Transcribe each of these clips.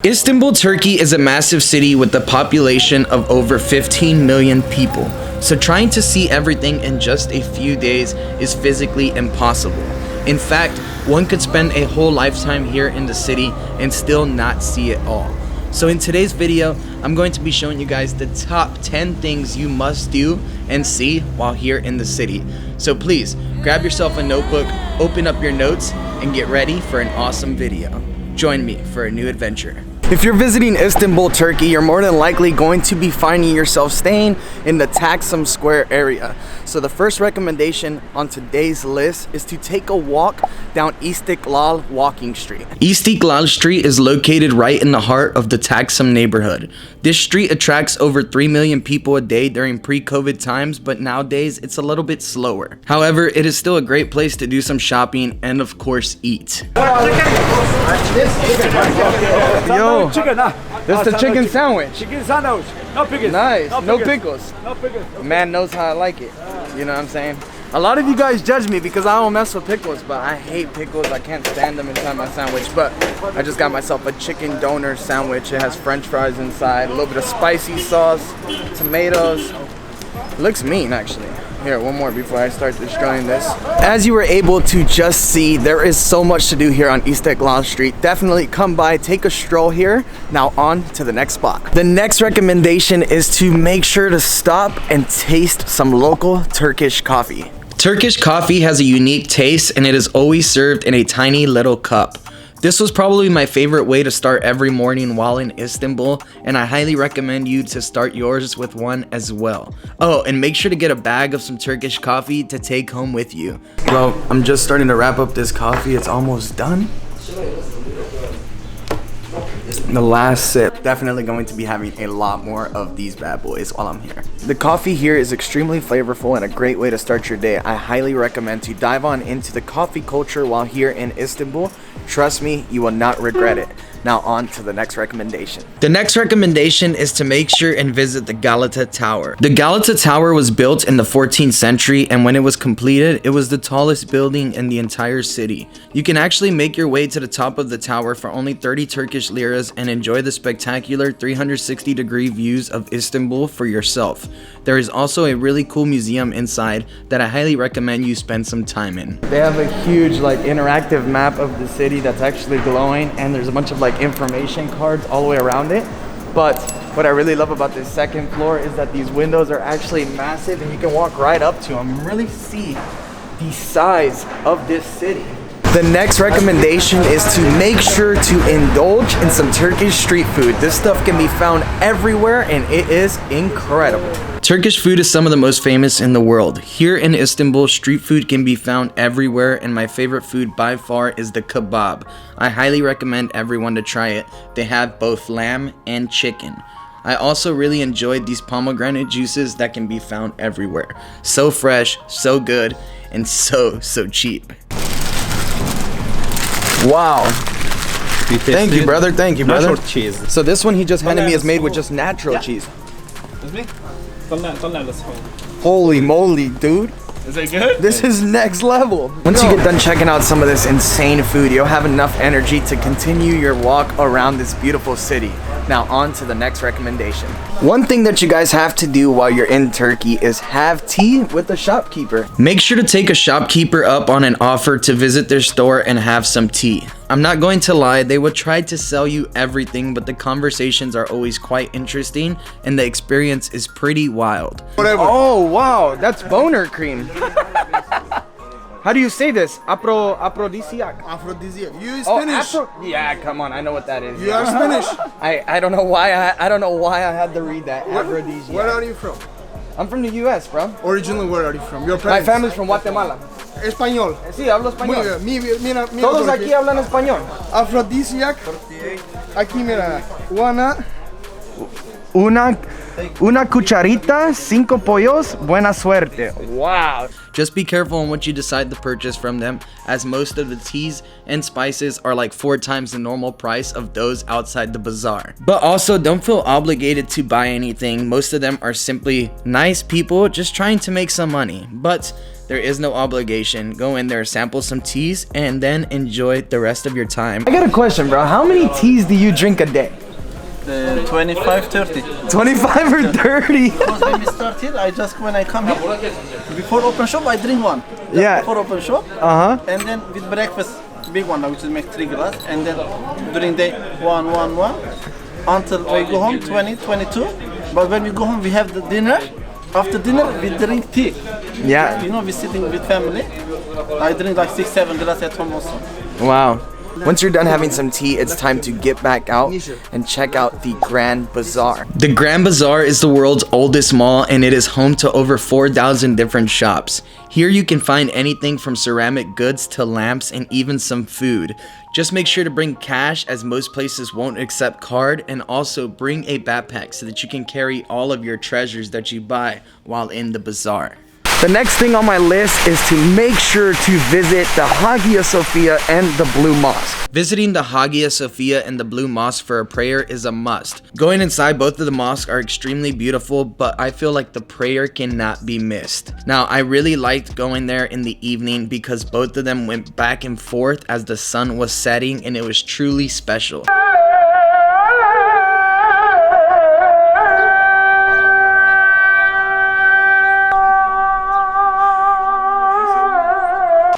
Istanbul, Turkey is a massive city with a population of over 15 million people. So trying to see everything in just a few days is physically impossible. In fact, one could spend a whole lifetime here in the city and still not see it all. So in today's video, I'm going to be showing you guys the top 10 things you must do and see while here in the city. So please, grab yourself a notebook, open up your notes, and get ready for an awesome video. Join me for a new adventure. If you're visiting Istanbul, Turkey, you're more than likely going to be finding yourself staying in the Taksim Square area. So the first recommendation on today's list is to take a walk down ISTIKLAL walking street. ISTIKLAL Street is located right in the heart of the Taksim neighborhood. This street attracts over 3 million people a day during pre-COVID times, but nowadays it's a little bit slower. However, it is still a great place to do some shopping and of course eat. Yo, this is the chicken sandwich. Chicken sandwich. No pickles. Nice. No pickles. No pickles. Man knows how I like it. You know what I'm saying? A lot of you guys judge me because I don't mess with pickles, but I hate pickles. I can't stand them inside my sandwich. But I just got myself a chicken doner sandwich. It has French fries inside, a little bit of spicy sauce, tomatoes. It looks mean, actually. Here, one more before I start destroying this. As you were able to just see, there is so much to do here on ISTIKLAL Street. Definitely come by, take a stroll here. Now on to the next spot. The next recommendation is to make sure to stop and taste some local Turkish coffee. Turkish coffee has a unique taste and it is always served in a tiny little cup. This was probably my favorite way to start every morning while in Istanbul, and I highly recommend you to start yours with one as well. Oh, and make sure to get a bag of some Turkish coffee to take home with you. Well, I'm just starting to wrap up this coffee. It's almost done. The last sip. Definitely going to be having a lot more of these bad boys while I'm here. The coffee here is extremely flavorful and a great way to start your day. I highly recommend to dive on into the coffee culture while here in Istanbul. Trust me, you will not regret it. Now on to the next recommendation. The next recommendation is to make sure and visit the GALATA Tower. The GALATA Tower was built in the 14th century, and when it was completed, it was the tallest building in the entire city. You can actually make your way to the top of the tower for only 30 Turkish liras and enjoy the spectacular 360-degree views of Istanbul for yourself. There is also a really cool museum inside that I highly recommend you spend some time in. They have a huge interactive map of the city that's actually glowing, and there's a bunch of information cards all the way around it. But what I really love about this second floor is that these windows are actually massive and you can walk right up to them and really see the size of this city. The next recommendation is to make sure to indulge in some Turkish street food. This stuff can be found everywhere and it is incredible. Turkish food is some of the most famous in the world. Here in Istanbul, street food can be found everywhere, and my favorite food by far is the kebab. I highly recommend everyone to try it. They have both lamb and chicken. I also really enjoyed these pomegranate juices that can be found everywhere. So fresh, so good, and so cheap. Wow. Thank you, brother. Thank you, brother. Natural cheese. So this one he just handed me is made with just natural cheese. Holy moly, dude. Is it good? This is next level. Once you get done checking out some of this insane food, you'll have enough energy to continue your walk around this beautiful city. Now on to the next recommendation. One thing that you guys have to do while you're in Turkey is have tea with the shopkeeper. Make sure to take a shopkeeper up on an offer to visit their store and have some tea. I'm not going to lie, they would try to sell you everything, but the conversations are always quite interesting and the experience is pretty wild. Whatever. Oh wow, that's boner cream. How do you say this? Aphrodisiac. Aphrodisiac. You Spanish? Yeah, come on, I know what that is. You are Spanish. I don't know why I had to read that. Aphrodisiac. Where are you from? I'm from the US, bro. Originally, where are you from? Your My family's from Guatemala. Español. Sí, hablo español. Muy bien. Mira, Todos aquí hablan español. Aphrodisiac. Aquí mira. Una cucharita, 5 pollos, buena suerte. Wow. Just be careful on what you decide to purchase from them, as most of the teas and spices are like 4 times the normal price of those outside the bazaar. But also don't feel obligated to buy anything. Most of them are simply nice people just trying to make some money. But there is no obligation. Go in there, sample some teas, and then enjoy the rest of your time. I got a question, bro. How many teas do you drink a day? 25, 30. 25 or 30? Because when we started, when I come here, before open shop, I drink one. Yeah. Before open shop. And then with breakfast, big one, which is make 3 glass. And then during day, one. Until we go home, 20, 22. But when we go home, we have the dinner. After dinner, we drink tea. Yeah. You know, we're sitting with family. I drink like 6, 7 glass at home also. Wow. Once you're done having some tea, it's time to get back out and check out the Grand Bazaar. The Grand Bazaar is the world's oldest mall, and it is home to over 4,000 different shops. Here you can find anything from ceramic goods to lamps and even some food. Just make sure to bring cash, as most places won't accept card, and also bring a backpack so that you can carry all of your treasures that you buy while in the bazaar. The next thing on my list is to make sure to visit the Hagia Sophia and the Blue Mosque. Visiting the Hagia Sophia and the Blue Mosque for a prayer is a must. Going inside both of the mosques are extremely beautiful, but I feel like the prayer cannot be missed. Now, I really liked going there in the evening because both of them went back and forth as the sun was setting, and it was truly special.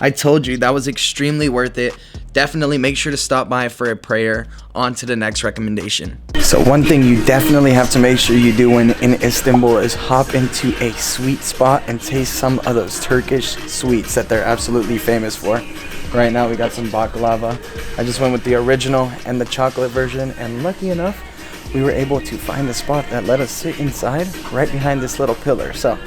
I told you that was extremely worth it. Definitely make sure to stop by for a prayer. On to the next recommendation. So one thing you definitely have to make sure you do when in Istanbul is hop into a sweet spot and taste some of those Turkish sweets that they're absolutely famous for. Right now we got some baklava. I just went with the original and the chocolate version, and lucky enough we were able to find the spot that let us sit inside right behind this little pillar, so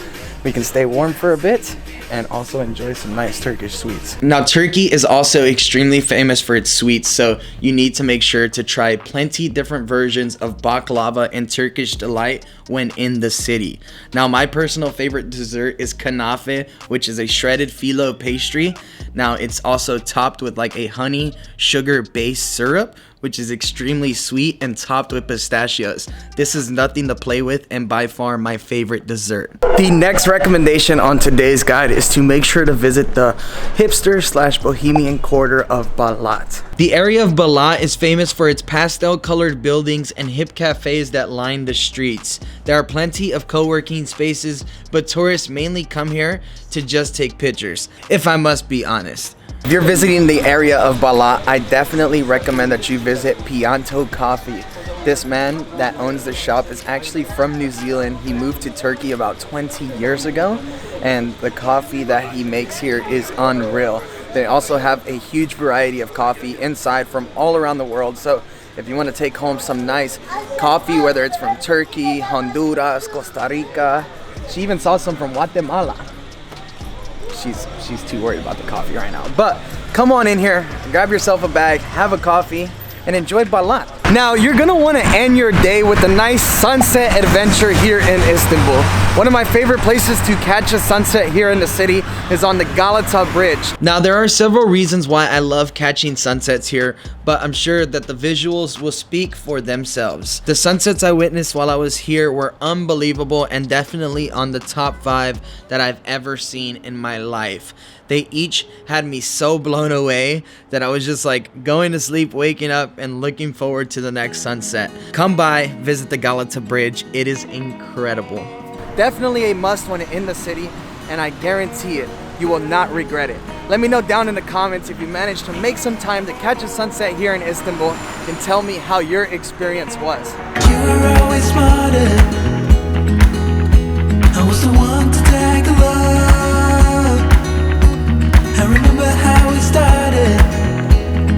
we can stay warm for a bit and also enjoy some nice Turkish sweets. Now, Turkey is also extremely famous for its sweets, so you need to make sure to try plenty different versions of baklava and Turkish delight when in the city. Now, my personal favorite dessert is kanafe, which is a shredded phyllo pastry. Now, it's also topped with like a honey sugar-based syrup, which is extremely sweet and topped with pistachios. This is nothing to play with and by far my favorite dessert. The next recommendation on today's guide is to make sure to visit the hipster/bohemian quarter of Balat. The area of Balat is famous for its pastel-colored buildings and hip cafes that line the streets. There are plenty of co-working spaces, but tourists mainly come here to just take pictures, if I must be honest. If you're visiting the area of Balat, I definitely recommend that you visit Pianto Coffee. This man that owns the shop is actually from New Zealand. He moved to Turkey about 20 years ago, and the coffee that he makes here is unreal. They also have a huge variety of coffee inside from all around the world, so if you want to take home some nice coffee, whether it's from Turkey, Honduras, Costa Rica, she even saw some from Guatemala. She's too worried about the coffee right now. But come on in here, grab yourself a bag, have a coffee, and enjoy Balat. Now, you're gonna want to end your day with a nice sunset adventure here in Istanbul. One of my favorite places to catch a sunset here in the city is on the Galata Bridge. Now, there are several reasons why I love catching sunsets here, but I'm sure that the visuals will speak for themselves. The sunsets I witnessed while I was here were unbelievable and definitely on the top 5 that I've ever seen in my life. They each had me so blown away that I was just like going to sleep, waking up, and looking forward to the next sunset. Come by, visit the Galata Bridge. It is incredible. Definitely a must when in the city, and I guarantee it, you will not regret it. Let me know down in the comments if you managed to make some time to catch a sunset here in Istanbul, and tell me how your experience was. You were always smarter